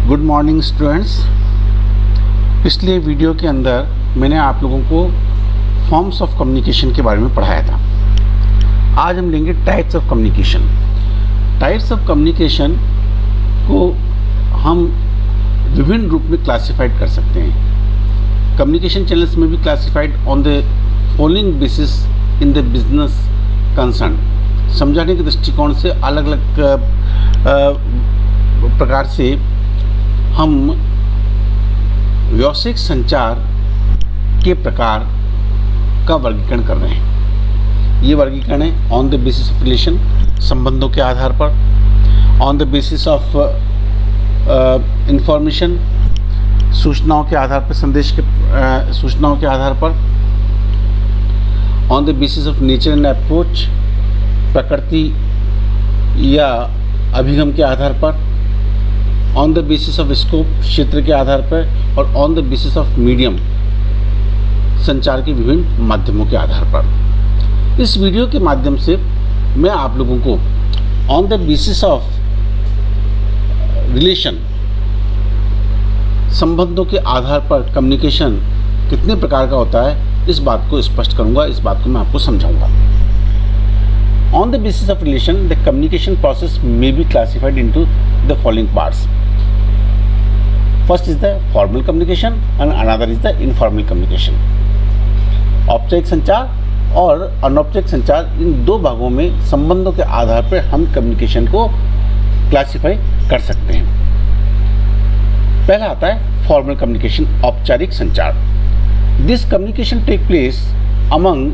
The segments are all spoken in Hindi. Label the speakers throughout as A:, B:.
A: Good morning students. पिछले वीडियो के अंदर मैंने आप लोगों को फॉर्म्स ऑफ कम्युनिकेशन के बारे में पढ़ाया था। आज हम लेंगे types of communication. Types of communication को हम विभिन्न रूप में क्लासिफाइड कर सकते हैं। कम्युनिकेशन चैनल्स में भी classified on the following basis in the business concern. समझाने के दृष्टिकोण से अलग अलग प्रकार से हम व्यावसायिक संचार के प्रकार का वर्गीकरण कर रहे हैं। ये वर्गीकरण है on the basis of relation, संबंधों के आधार पर, on the basis of information, सूचनाओं के आधार पर, संदेश के सूचनाओं के आधार पर, on the basis of nature and approach, प्रकृति या अभिगम के आधार पर, on the basis of scope, क्षेत्र के आधार पर, और on the basis of medium, संचार के विभिन्न माध्यमों के आधार पर। इस वीडियो के माध्यम से मैं आप लोगों को on the basis of relation, संबंधों के आधार पर कम्युनिकेशन कितने प्रकार का होता है, इस बात को स्पष्ट करूंगा, इस बात को मैं आपको समझाऊंगा। On the basis of relation, the communication process may be classified into the following parts. First is the formal communication and another is the informal communication. औपचारिक संचार और अनौपचारिक संचार, इन दो भागों में संबंधों के आधार पर हम कम्युनिकेशन को क्लासिफाई कर सकते हैं। पहला आता है फॉर्मल कम्युनिकेशन, औपचारिक संचार। This communication take place among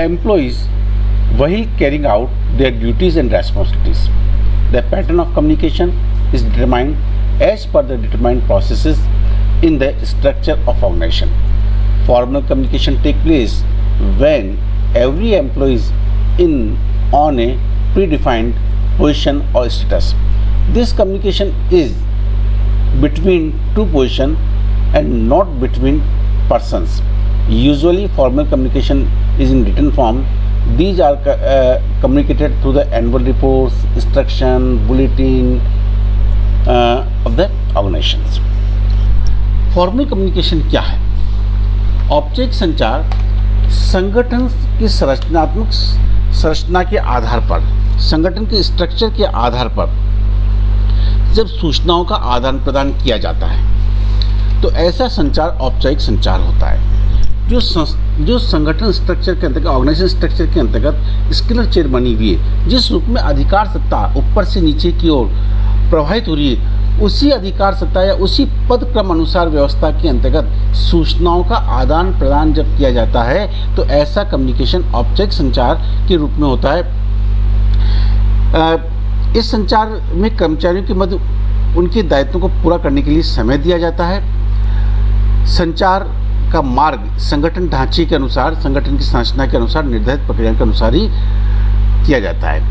A: employees while carrying out their duties and responsibilities. The pattern of communication is determined as per the determined processes in the structure of organization. Formal communication takes place when every employee is on a predefined position or status. This communication is between two positions and not between persons. Usually formal communication is in written form. These are communicated through the annual reports, instruction, bulletin of the organizations. Formal communication क्या है? औपचारिक संचार संगठन की संरचनात्मक संरचना के आधार पर, संगठन के स्ट्रक्चर के आधार पर जब सूचनाओं का आदान प्रदान किया जाता है तो ऐसा संचार औपचारिक संचार होता है। जो संगठन स्ट्रक्चर के अंतर्गत, ऑर्गेनाइजेशन स्ट्रक्चर के अंतर्गत स्केलर चेन बनी हुई है, जिस रूप में अधिकार सत्ता ऊपर से नीचे की ओर प्रवाहित हो रही है, उसी अधिकार सत्ता या उसी पद क्रम अनुसार व्यवस्था के अंतर्गत सूचनाओं का आदान प्रदान जब किया जाता है तो ऐसा कम्युनिकेशन औपचारिक संचार के रूप में होता है। इस संचार में कर्मचारियों के मध्य उनके दायित्वों को पूरा करने के लिए समय दिया जाता है। संचार का मार्ग संगठन ढांचे के अनुसार, संगठन की संरचना के अनुसार, निर्धारित प्रक्रिया के अनुसार ही किया जाता है।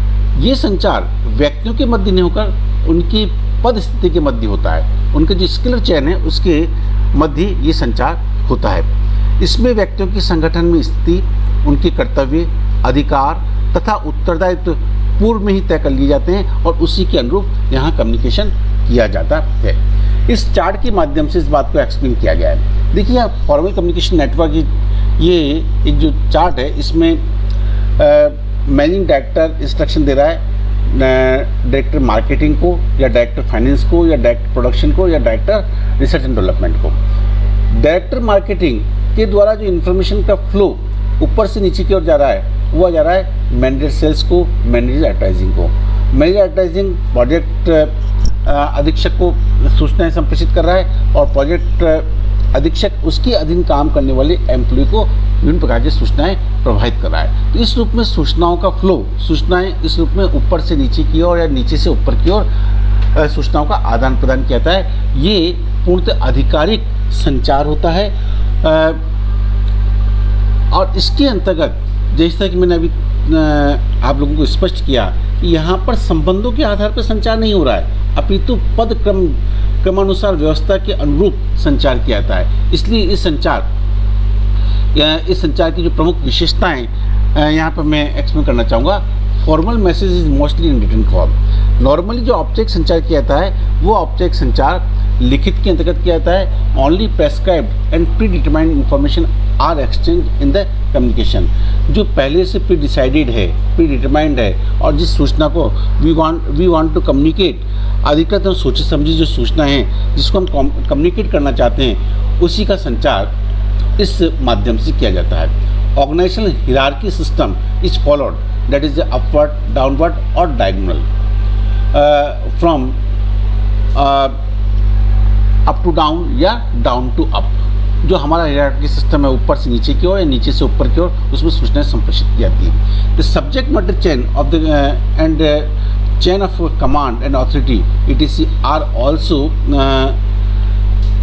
A: ये संचार व्यक्तियों के मध्य नहीं होकर उनकी पद स्थिति के मध्य होता है। उनके जो स्केलर चयन है उसके मध्य ये संचार होता है। इसमें व्यक्तियों की संगठन में स्थिति, उनके कर्तव्य, अधिकार तथा उत्तरदायित्व पूर्व में ही तय कर लिए जाते हैं और उसी के अनुरूप यहाँ कम्युनिकेशन किया जाता है। इस चार्ट के माध्यम से इस बात को एक्सप्लेन किया गया है। देखिए यहाँ फॉर्मल कम्युनिकेशन नेटवर्क, ये एक जो चार्ट है इसमें मैनेजिंग डायरेक्टर इंस्ट्रक्शन दे रहा है डायरेक्टर मार्केटिंग को, या डायरेक्टर फाइनेंस को, या डायरेक्टर प्रोडक्शन को, या डायरेक्टर रिसर्च एंड डेवलपमेंट को। डायरेक्टर मार्केटिंग के द्वारा जो इन्फॉर्मेशन का फ्लो ऊपर से नीचे की ओर जा रहा है, वो जा रहा है मैनेजर सेल्स को, मैनेजर एडवर्टाइजिंग को। मैनेजर एडवर्टाइजिंग प्रोजेक्ट अधीक्षक को सूचनाएं संप्रेषित कर रहा है और प्रोजेक्ट अधीक्षक उसके अधीन काम करने वाले एम्प्लॉय को विभिन्न प्रकार की सूचनाएं प्रवाहित कर रहा है। तो इस रूप में सूचनाओं का फ्लो, सूचनाएं इस रूप में ऊपर से नीचे की ओर या नीचे से ऊपर की ओर सूचनाओं का आदान प्रदान किया जाता है। ये पूर्णतः आधिकारिक संचार होता है और इसके अंतर्गत जैसा कि मैंने अभी आप लोगों को स्पष्ट किया कि यहाँ पर संबंधों के आधार पर संचार नहीं हो रहा है, अपितु पद क्रमानुसार व्यवस्था के अनुरूप संचार किया जाता है। इसलिए इस संचार की जो प्रमुख विशेषताएं यहाँ पर मैं एक्सप्लेन करना चाहूँगा। Formal message is mostly in written form. Normally जो औपचारिक संचार किया जाता है वो औपचारिक संचार लिखित के अंतर्गत किया जाता है। Only prescribed and predetermined information are exchange in the communication. जो पहले से प्री डिसाइडेड है, प्री डिटरमाइंड है, और जिस सूचना को वी वांट टू कम्युनिकेट, अधिकतर तो सोची समझी जो सूचना है जिसको हम कम्युनिकेट करना चाहते हैं, उसी का संचार इस माध्यम से किया जाता है। Organisational hierarchy system is followed, that is upward, downward और diagonal, from up to down या डाउन टू अप। जो हमारा हायरार्की सिस्टम है ऊपर से नीचे की ओर या नीचे से ऊपर की ओर, उसमें सूचनाएं संप्रेषित की जाती है। The subject matter chain of the and chain of command and authority ETC are also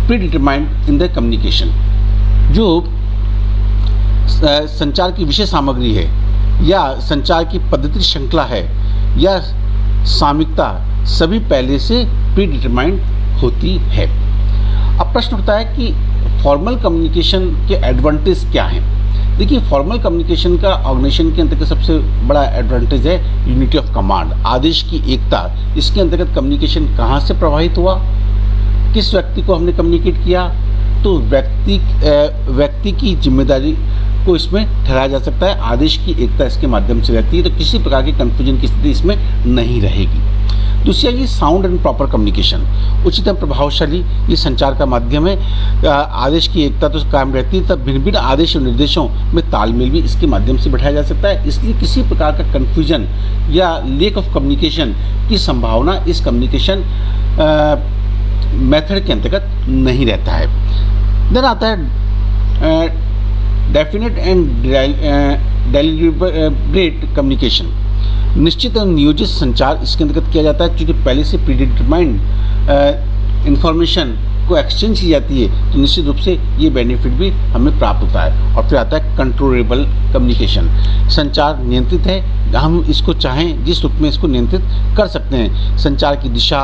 A: predetermined in the communication. जो संचार की विषय सामग्री है या संचार की पद्धति श्रृंखला है या सामयिकता, सभी पहले से प्री डिटरमाइंड होती है। अब प्रश्न उठता है कि फॉर्मल कम्युनिकेशन के एडवांटेज क्या हैं। देखिए, फॉर्मल कम्युनिकेशन का ऑर्गेनाइजेशन के अंतर्गत सबसे बड़ा एडवांटेज है यूनिटी ऑफ कमांड, आदेश की एकता। इसके अंतर्गत कम्युनिकेशन कहाँ से प्रभावित हुआ, किस व्यक्ति को हमने कम्युनिकेट किया, तो व्यक्ति की जिम्मेदारी को इसमें ठहराया जा सकता है। आदेश की एकता इसके माध्यम से रहती है, तो किसी प्रकार की कन्फ्यूजन की स्थिति इसमें नहीं रहेगी। दूसरा, ये साउंड एंड प्रॉपर कम्युनिकेशन, उचित एवं प्रभावशाली ये संचार का माध्यम है। आदेश की एकता तो कायम रहती है, तब भिन्न भिन्न आदेश और निर्देशों में तालमेल भी इसके माध्यम से बैठाया जा सकता है। इसलिए किसी प्रकार का कन्फ्यूजन या लेक ऑफ कम्युनिकेशन की संभावना इस कम्युनिकेशन मेथड के अंतर्गत नहीं रहता है। देन आता है डेफिनेट एंड डेलिब्रेट कम्युनिकेशन। निश्चित और नियोजित संचार इसके अंतर्गत किया जाता है, क्योंकि पहले से प्री डिटरमाइंड इंफॉर्मेशन को एक्सचेंज की जाती है, तो निश्चित रूप से ये बेनिफिट भी हमें प्राप्त होता है। और फिर आता है कंट्रोलेबल कम्युनिकेशन। संचार नियंत्रित है, हम इसको चाहें जिस रूप में इसको नियंत्रित कर सकते हैं। संचार की दिशा,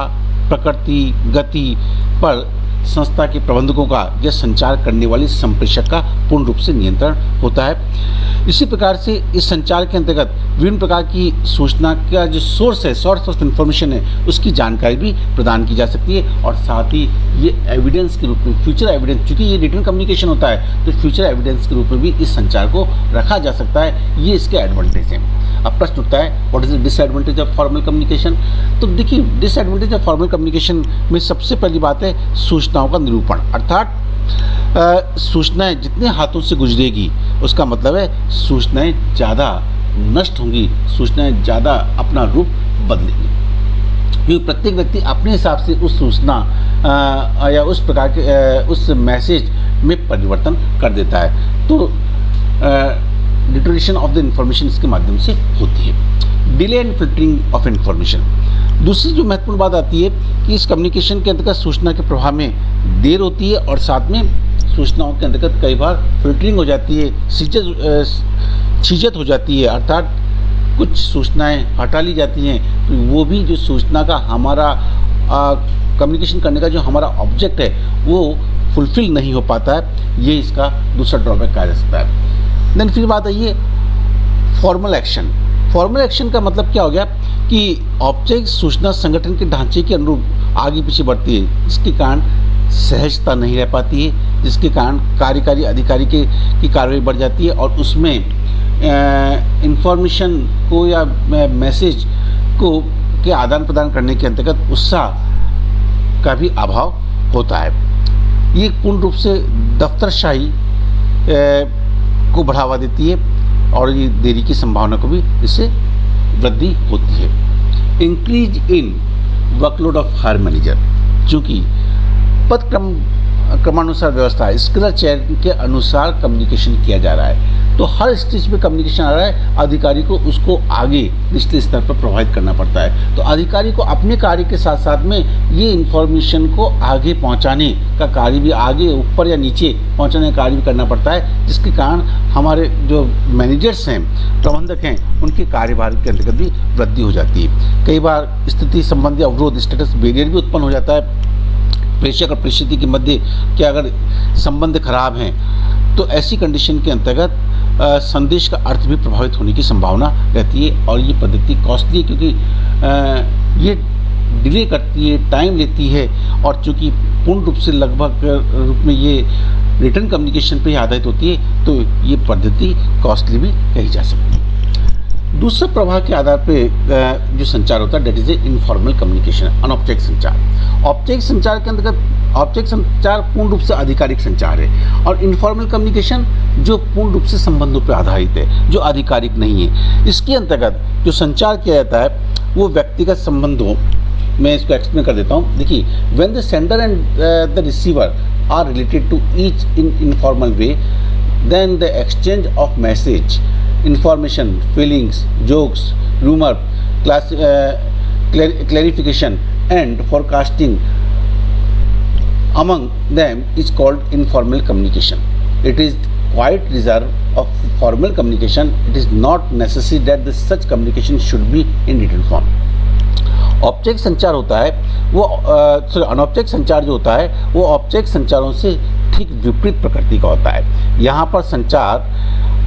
A: प्रकृति, गति पर संस्था के प्रबंधकों का या संचार करने वाले संप्रेषक का पूर्ण रूप से नियंत्रण होता है। इसी प्रकार से इस संचार के अंतर्गत विभिन्न प्रकार की सूचना का जो सोर्स ऑफ इंफॉर्मेशन है, उसकी जानकारी भी प्रदान की जा सकती है। और साथ ही ये एविडेंस के रूप में, फ्यूचर एविडेंस, चूँकि ये रिटन कम्युनिकेशन होता है, तो फ्यूचर एविडेंस के रूप में भी इस संचार को रखा जा सकता है। ये इसके एडवांटेज हैं। अब प्रश्न उठता है, what is the disadvantage of formal communication. तो देखिए, डिसएडवांटेज ऑफ फॉर्मल कम्युनिकेशन में सबसे पहली बात है सूचनाओं का निरूपण, अर्थात सूचनाएं जितने हाथों से गुजरेगी, उसका मतलब है सूचनाएं ज़्यादा नष्ट होंगी, सूचनाएं ज़्यादा अपना रूप बदलेंगी, क्योंकि प्रत्येक व्यक्ति अपने हिसाब से उस सूचना या उस प्रकार के उस मैसेज में परिवर्तन कर देता है। तो डिटोरेशन ऑफ द इंफॉर्मेशन इसके माध्यम से होती है। Delay and filtering of information. दूसरी जो महत्वपूर्ण बात आती है कि इस कम्युनिकेशन के अंतर्गत सूचना के प्रवाह में देर होती है, और साथ में सूचनाओं के अंतर्गत कई बार फिल्टरिंग हो जाती है, छीजत हो जाती है, अर्थात कुछ सूचनाएं हटा ली जाती हैं, तो वो भी जो सूचना का हमारा कम्युनिकेशन करने का जो हमारा ऑब्जेक्ट है वो फुलफिल नहीं हो पाता है। ये इसका दूसरा ड्रॉबैक कहा जा सकता है। देन फिर बात आई है फॉर्मल एक्शन। फॉर्मल एक्शन का मतलब क्या हो गया कि औपचारिक सूचना संगठन के ढांचे के अनुरूप आगे पीछे बढ़ती है, जिसके कारण सहजता नहीं रह पाती है, जिसके कारण कार्यकारी अधिकारी की कार्रवाई बढ़ जाती है, और उसमें इंफॉर्मेशन को या मैसेज को के आदान प्रदान करने के अंतर्गत उत्साह का भी अभाव होता है। ये पूर्ण रूप से दफ्तरशाही को बढ़ावा देती है, और ये देरी की संभावना को भी इससे वृद्धि होती है। Increase in workload of higher manager, चूँकि पद क्रमानुसार व्यवस्था, स्किलर चयन के अनुसार कम्युनिकेशन किया जा रहा है, तो हर स्टेज पे कम्युनिकेशन आ रहा है, अधिकारी को उसको आगे निचले स्तर पर प्रभावित करना पड़ता है। तो अधिकारी को अपने कार्य के साथ साथ में ये इन्फॉर्मेशन को आगे पहुंचाने का कार्य भी, आगे ऊपर या नीचे पहुंचाने का कार्य भी करना पड़ता है, जिसके कारण हमारे जो मैनेजर्स हैं, प्रबंधक हैं, उनके कार्यभार के अंतर्गत भी वृद्धि हो जाती है। कई बार स्थिति संबंधी अवरोध, स्टेटस बैरियर भी उत्पन्न हो जाता है। प्रेषक और प्रेषित के मध्य क्या अगर संबंध खराब हैं, तो ऐसी कंडीशन के अंतर्गत संदेश का अर्थ भी प्रभावित होने की संभावना रहती है, और ये पद्धति कॉस्टली है, क्योंकि ये डिले करती है, टाइम लेती है, और चूँकि पूर्ण रूप से लगभग रूप में ये रिटर्न कम्युनिकेशन पे ही आधारित होती है, तो ये पद्धति कॉस्टली भी कही जा सकती है। दूसरे प्रभाव के आधार पे जो संचार होता है, that is a informal communication, अनौपचारिक संचार। औपचारिक संचार के अंतर्गत औपचारिक संचार पूर्ण रूप से आधिकारिक संचार है, और इनफॉर्मल कम्युनिकेशन जो पूर्ण रूप से संबंधों पर आधारित है, जो आधिकारिक नहीं है। इसके अंतर्गत जो संचार किया जाता है वो व्यक्तिगत संबंधों, मैं इसको एक्सप्लेन कर देता हूँ। देखिए, when the sender and the receiver are related to each in informal way, then the exchange of message, information, feelings, jokes, rumor, clarification and forecasting among them is called informal communication. It is quite reserved of formal communication. It is not necessary that such communication should be in written form. औपचारिक संचार होता है वो अनौपचारिक संचार जो होता है वो औपचारिक संचारों से ठीक विपरीत प्रकृति का होता है। यहाँ पर संचार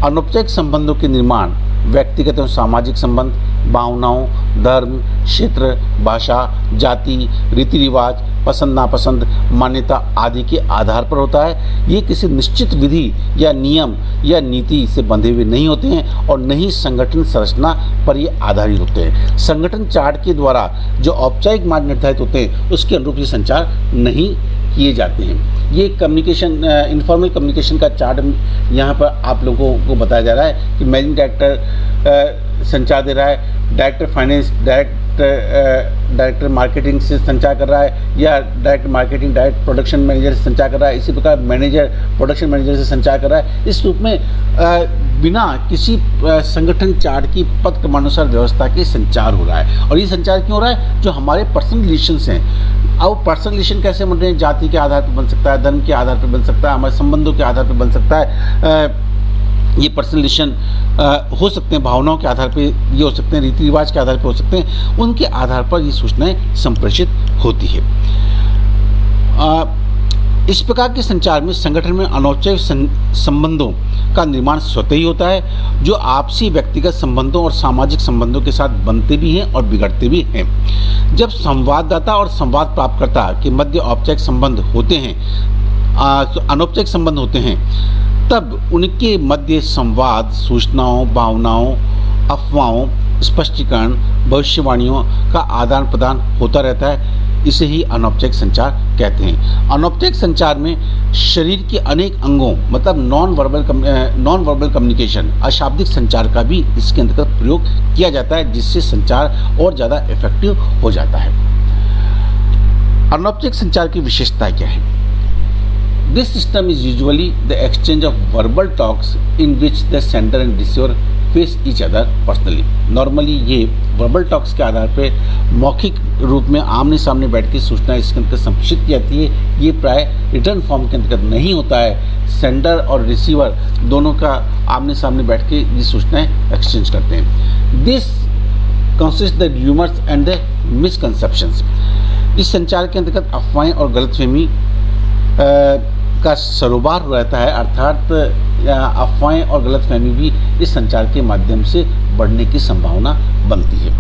A: अनौपचारिक संबंधों के निर्माण, व्यक्तिगत एवं सामाजिक संबंध, भावनाओं, धर्म, क्षेत्र, भाषा, जाति, रीति रिवाज, पसंद नापसंद, मान्यता आदि के आधार पर होता है। ये किसी निश्चित विधि या नियम या नीति से बंधे हुए नहीं होते हैं, और न ही संगठन संरचना पर ये आधारित होते हैं। संगठन चार्ट के द्वारा जो औपचारिक मार्ग निर्धारित होते हैं उसके अनुरूप ये संचार नहीं किए जाते हैं। ये कम्युनिकेशन, इनफॉर्मल कम्युनिकेशन का चार्ट यहाँ पर आप लोगों को बताया जा रहा है कि मैनेजिंग डायरेक्टर संचार दे रहा है, डायरेक्टर फाइनेंस, डायरेक्टर मार्केटिंग से संचार कर रहा है, या director marketing direct production manager से संचार कर रहा है। इसी प्रकार मैनेजर प्रोडक्शन मैनेजर से संचार कर रहा है। इस रूप में बिना किसी संगठन चार्ट की पद क्रमानुसार व्यवस्था के संचार हो रहा है। और ये संचार क्यों हो रहा है? जो हमारे पर्सनल रिलेशंस हैं, अब पर्सनल रिलेशन कैसे बन रहे हैं? जाति के आधार पर बन सकता है, धर्म के आधार पर बन सकता है, हमारे संबंधों के आधार पर बन सकता है। ये पर्सनल रिलेशन हो सकते हैं, भावनाओं के आधार पर ये हो सकते हैं, रीति रिवाज के आधार पर हो सकते हैं। उनके आधार पर ये सूचनाएं संप्रेषित होती है। इस प्रकार के संचार में संगठन में अनौपचारिक संबंधों का निर्माण स्वतः ही होता है, जो आपसी व्यक्तिगत संबंधों और सामाजिक संबंधों के साथ बनते भी हैं और बिगड़ते भी हैं। जब संवाददाता और संवाद प्राप्तकर्ता के मध्य औपचारिक संबंध होते हैं, अनौपचारिक संबंध होते हैं, तब उनके मध्य संवाद, सूचनाओं, भावनाओं, अफवाहों, स्पष्टीकरण, भविष्यवाणियों का आदान प्रदान होता रहता है। इसे ही अनौपचारिक संचार कहते हैं। अनौपचारिक संचार में शरीर के अनेक अंगों, मतलब नॉन वर्बल कम्युनिकेशन, अशाब्दिक संचार का भी इसके अंतर्गत प्रयोग किया जाता है, जिससे संचार और ज़्यादा इफेक्टिव हो जाता है। अनौपचारिक संचार की विशेषता क्या है? This system is usually the exchange of verbal talks in which the sender and receiver face each other personally. Normally ये verbal talks के आधार पे मौखिक रूप में आमने सामने बैठ के सूचना इसके अंतर्गत संप्रेषित की जाती है। ये प्राय रिटर्न फॉर्म के अंतर्गत नहीं होता है। सेंडर और रिसीवर दोनों का आमने सामने बैठ के ये सूचनाएं एक्सचेंज करते हैं। This consists the rumors and the misconceptions. इस संचार के अंतर्गत अफवाहें और गलतफहमी का सरोबार रहता है, अर्थात अफवाहें और गलतफहमी भी इस संचार के माध्यम से बढ़ने की संभावना बनती है।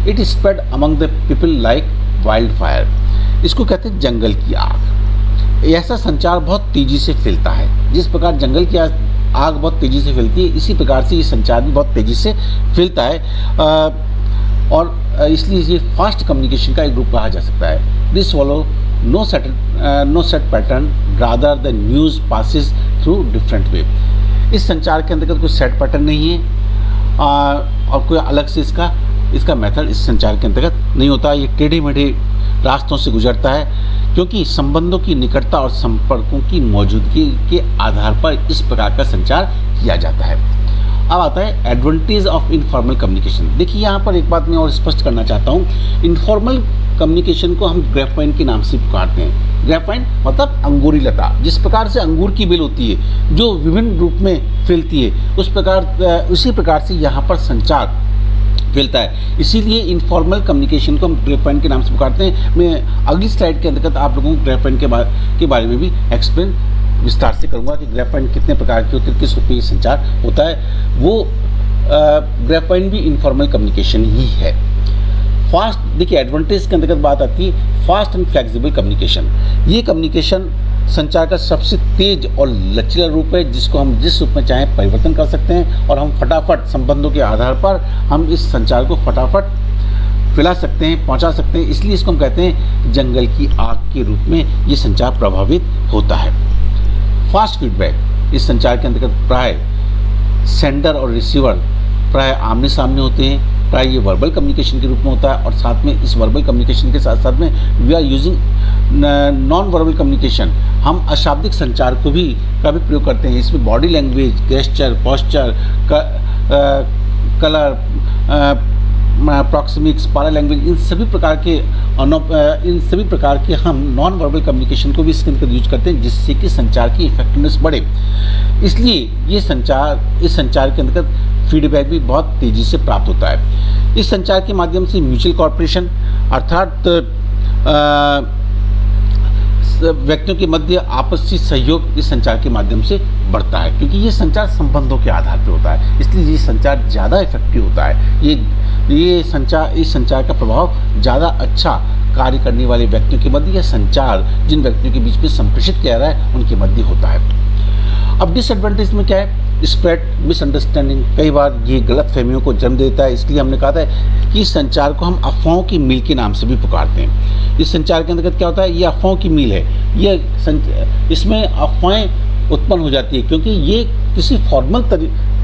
A: It spread among the people like wild fire. इसको कहते हैं जंगल की आग। ऐसा संचार बहुत तेज़ी से फैलता है। जिस प्रकार जंगल की आग बहुत तेज़ी से फैलती है, इसी प्रकार से ये संचार भी बहुत तेज़ी से फैलता है, और इसलिए ये फास्ट कम्युनिकेशन का एक रूप कहा जा सकता है। This follow no set pattern, rather the news passes through different way. इस संचार के अंतर्गत कोई सेट पैटर्न नहीं है, और कोई अलग से इसका मेथड इस संचार के अंतर्गत नहीं होता। ये टेढ़े मेढ़े रास्तों से गुजरता है, क्योंकि संबंधों की निकटता और संपर्कों की मौजूदगी के आधार पर इस प्रकार का संचार किया जाता है। अब आता है एडवांटेज ऑफ इनफॉर्मल कम्युनिकेशन। देखिए, यहाँ पर एक बात मैं और स्पष्ट करना चाहता हूँ। इनफॉर्मल कम्युनिकेशन को हम ग्रेफाइन के नाम से पुकारते हैं। ग्रेफाइन मतलब अंगूरी लता। जिस प्रकार से अंगूर की बेल होती है जो विभिन्न रूप में फैलती है, उसी प्रकार से यहाँ पर संचार फैलता है। इसीलिए इनफॉर्मल कम्युनिकेशन को हम ग्रेफाइन के नाम से पुकारते हैं। मैं अगली स्लाइड के अंतर्गत आप लोगों को ग्रेफाइन के बारे में भी एक्सप्लेन विस्तार से करूँगा कि ग्रेफाइन कितने प्रकार की होती है, किस रूप में संचार होता है। वो ग्रेफाइन भी इनफॉर्मल कम्युनिकेशन ही है। फास्ट, देखिए एडवांटेज के अंतर्गत बात आती है फास्ट एंड फ्लेक्सिबल कम्युनिकेशन। ये कम्युनिकेशन संचार का सबसे तेज और लचीला रूप है, जिसको हम जिस रूप में चाहें परिवर्तन कर सकते हैं और हम फटाफट संबंधों के आधार पर हम इस संचार को फटाफट फैला सकते हैं, पहुंचा सकते हैं। इसलिए इसको हम कहते हैं जंगल की आग के रूप में ये संचार प्रभावित होता है। फास्ट फीडबैक, इस संचार के अंतर्गत प्राय सेंडर और रिसीवर प्राय आमने सामने होते हैं। प्राय ये वर्बल कम्युनिकेशन के रूप में होता है और साथ में इस वर्बल कम्युनिकेशन के साथ साथ में we are using non verbal communication, हम अशाब्दिक संचार को भी प्रयोग करते हैं। इसमें body language, gesture, posture, colour, proxemics, para language, इन सभी प्रकार के हम नॉन वर्बल कम्युनिकेशन को भी इसके अंदर यूज करते हैं, जिससे कि संचार की इफेक्टिवनेस बढ़े। इसलिए इस संचार के अंतर्गत फीडबैक भी बहुत तेज़ी से प्राप्त होता है। इस संचार के माध्यम से म्यूचुअल कॉर्पोरेशन अर्थात व्यक्तियों के मध्य आपसी सहयोग इस संचार के माध्यम से बढ़ता है, क्योंकि ये संचार संबंधों के आधार पर होता है। इसलिए ये संचार ज़्यादा इफेक्टिव होता है। इस संचार का प्रभाव ज़्यादा अच्छा कार्य करने वाले व्यक्तियों के मध्य, या संचार जिन व्यक्तियों के बीच में संप्रेषित किया जा रहा है उनके मध्य होता है। अब डिसएडवांटेज में क्या है? स्प्रेड, मिसअंडरस्टैंडिंग, कई बार ये गलत फहमियों को जन्म देता है। इसलिए हमने कहा था कि इस संचार को हम अफवाहों की मील के नाम से भी पुकारते हैं। इस संचार के अंतर्गत क्या होता है? ये अफवाहों की मील है। इसमें अफवाहें उत्पन्न हो जाती है, क्योंकि ये किसी फॉर्मल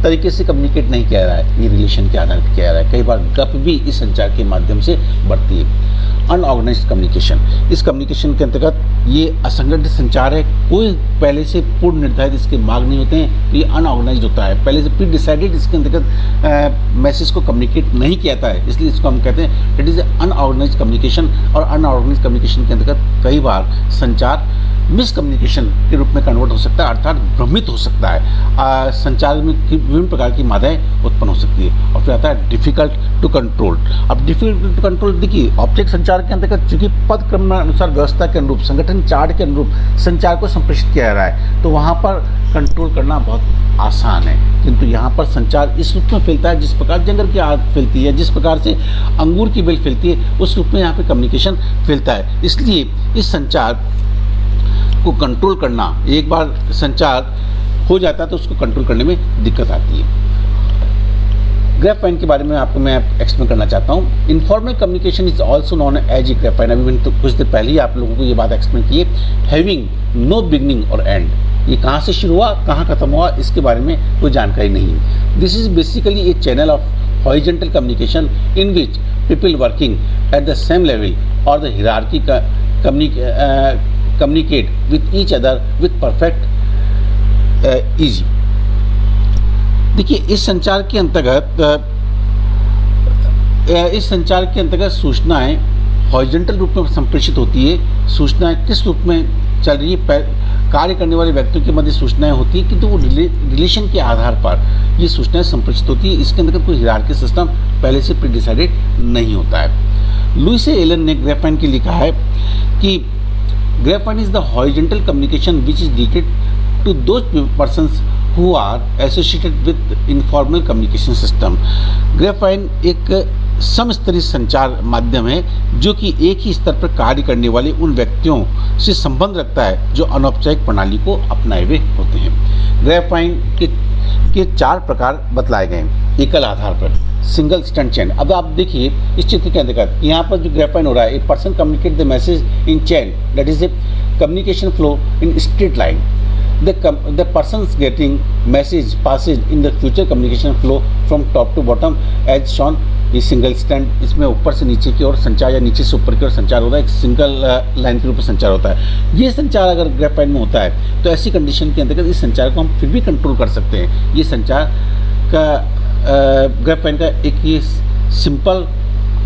A: तरीके से कम्युनिकेट नहीं किया जा रहा है, ये रिलेशन के आधार पर किया जा रहा है। कई बार गप भी इस संचार के माध्यम से बढ़ती है। अनऑर्गेनाइज्ड कम्युनिकेशन, इस कम्युनिकेशन के अंतर्गत ये असंगठित संचार है। कोई पहले से पूर्व निर्धारित इसके मार्ग नहीं होते हैं, तो ये अनऑर्गेनाइज्ड होता है। पहले से प्री डिसाइडेड इसके अंतर्गत मैसेज को कम्युनिकेट नहीं किया जाता है, इसलिए इसको हम कहते हैं इट इज़ अनऑर्गेनाइज्ड कम्युनिकेशन। और अनऑर्गेनाइज्ड कम्युनिकेशन के अंतर्गत कई बार संचार मिसकम्युनिकेशन के रूप में कन्वर्ट हो सकता है, अर्थात भ्रमित हो सकता है। संचार में विभिन्न प्रकार की बाधाएं उत्पन्न हो सकती है। और फिर आता है डिफिकल्ट टू कंट्रोल। अब डिफिकल्ट टू कंट्रोल, देखिए ऑब्जेक्ट संचार के अंतर्गत चूंकि पद क्रमानुसार व्यवस्था के अनुरूप, संगठन चार्ट के अनुरूप संचार को संप्रेषित किया जा रहा है, तो वहाँ पर कंट्रोल करना बहुत आसान है। किंतु यहाँ पर संचार इस रूप में फैलता है जिस प्रकार जंगल की आग फैलती है, जिस प्रकार से अंगूर की बेल फैलती है, उस रूप में यहाँ पे कम्युनिकेशन फैलता है। इसलिए इस संचार को कंट्रोल करना, एक बार संचार हो जाता है तो उसको कंट्रोल करने में दिक्कत आती है। ग्रेफाइन के बारे में आपको मैं एक्सप्लेन करना चाहता हूँ। Informal communication is also known as grapevine. अभी मैंने तो कुछ देर पहले ही आप लोगों को ये बात एक्सप्लेन की है। हैविंग नो बिगनिंग और एंड, ये कहाँ से शुरू हुआ कहाँ खत्म हुआ इसके बारे में कोई जानकारी नहीं। This is basically a channel of horizontal communication in which people working at the same level और the hierarchy communicate with each other with perfect easy। देखिए इस संचार के अंतर्गत सूचनाएं हॉरिजॉन्टल रूप में संप्रेषित होती है। सूचनाएं किस रूप में चल रही है? कार्य करने वाले व्यक्तियों के मध्य सूचनाएं होती है, किंतु वो रिलेशन के आधार पर ये सूचनाएं संप्रेषित होती है। इसके अंतर्गत कोई हिरार्की सिस्टम पहले से प्री डिसाइडेड नहीं होता है। लुइस एलन ने ग्रेफाइन के लिखा है कि graphene is the horizontal communication which is directed to those persons who are associated with informal communication system। Graphene एक समस्तरीय संचार माध्यम है जो कि एक ही स्तर पर कार्य करने वाले उन व्यक्तियों से संबंध रखता है जो अनौपचारिक प्रणाली को अपनाए हुए होते हैं। ग्रेफाइन के 4 प्रकार बतलाए गए हैं। एकल आधार पर, सिंगल स्टैंड चैन। अब आप देखिए इस चित्र के अंतर्गत यहाँ पर जो ग्रेफाइन हो रहा है, a person communicate the message in chain, that is A communication flow in straight line. The person's getting message passes in the future communication flow from top to bottom as shown। ये सिंगल स्टैंड, इसमें ऊपर से नीचे की ओर संचार या नीचे से ऊपर की ओर संचार होता है। एक सिंगल लाइन के रूप में संचार होता है। ये संचार अगर ग्रेफाइन में होता है तो ऐसी कंडीशन के अंतर्गत इस संचार को हम फिर भी कंट्रोल कर सकते हैं। ये संचार का ग्रेफाइन का एक ये सिंपल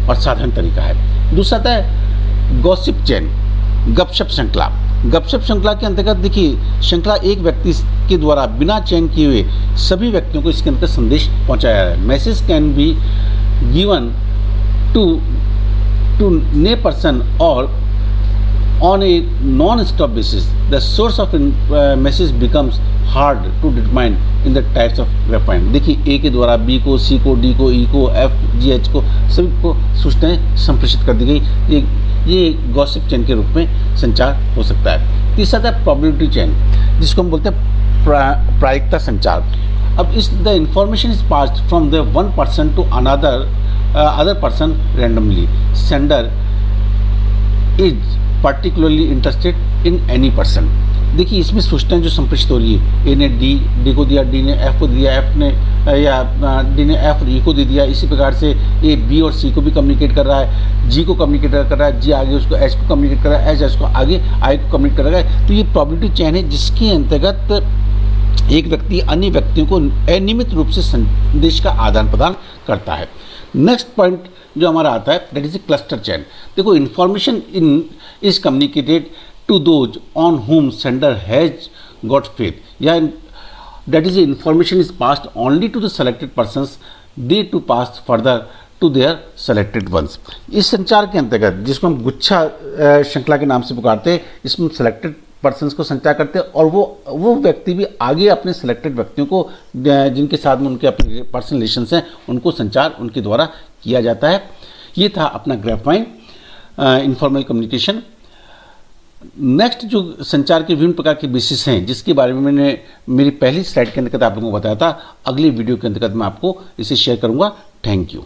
A: और साधारण तरीका है। दूसरा आता है गॉसिप चेन, गपशप श्रृंखला। गपशप श्रृंखला के अंतर्गत देखिए श्रृंखला एक व्यक्ति के द्वारा बिना चयन किए हुए सभी व्यक्तियों को इसके अंतर्गत संदेश पहुंचाया है। Message can be given to any person और on a non-stop basis, the source of message becomes hard to determine in the types of graphene. देखिए A के द्वारा B को, C को, D को, E को, F, G, H को सभी को सूचनाएं संप्रेषित कर दी गई। ये गॉसिप चेन के रूप में संचार हो सकता है। तीसरा था प्रोबेबिलिटी चेन, जिसको हम बोलते हैं प्रायिकता संचार। अब इस the information is passed from the one person to other person randomly. Sender is particularly interested in any person. देखिए इसमें सूचनाएं जो संप्रेषित हो रही है, ए ने डी को दिया, डी ने एफ को दिया, एफ ने या डी ने एफ और ई को दे दिया। इसी प्रकार से ए बी और सी को भी कम्युनिकेट कर रहा है, जी को कम्युनिकेट कर रहा है, जी आगे उसको एच को कम्युनिकेट कर रहा है, एच को आगे आई को कम्युनिकेट कर रहा है। तो ये प्रोबेबिलिटी चेन है जिसके अंतर्गत एक व्यक्ति अन्य व्यक्तियों को अनियमित रूप से संदेश का आदान प्रदान करता है। नेक्स्ट पॉइंट जो हमारा आता है that is a cluster chain. देखो information is communicated to those on whom sender has got faith, या that is information is passed only to the selected persons, they to pass further to their selected ones। इस संचार के अंतर्गत जिसको हम गुच्छा श्रृंखला के नाम से पुकारते हैं, इसमें सेलेक्टेड पर्सन्स को संचार करते हैं और वो व्यक्ति भी आगे अपने सेलेक्टेड व्यक्तियों को जिनके साथ में उनके अपने पर्सनल रिलेशंस हैं उनको संचार उनके द्वारा किया जाता है। ये था अपना ग्राफाइन इनफॉर्मल कम्युनिकेशन। नेक्स्ट जो संचार के विभिन्न प्रकार के बेसिस हैं जिसके बारे में मैंने मेरी पहली स्लाइड के अंतर्गत आप लोगों को बताया था, अगली वीडियो के अंतर्गत मैं आपको इसे शेयर करूंगा। Thank you.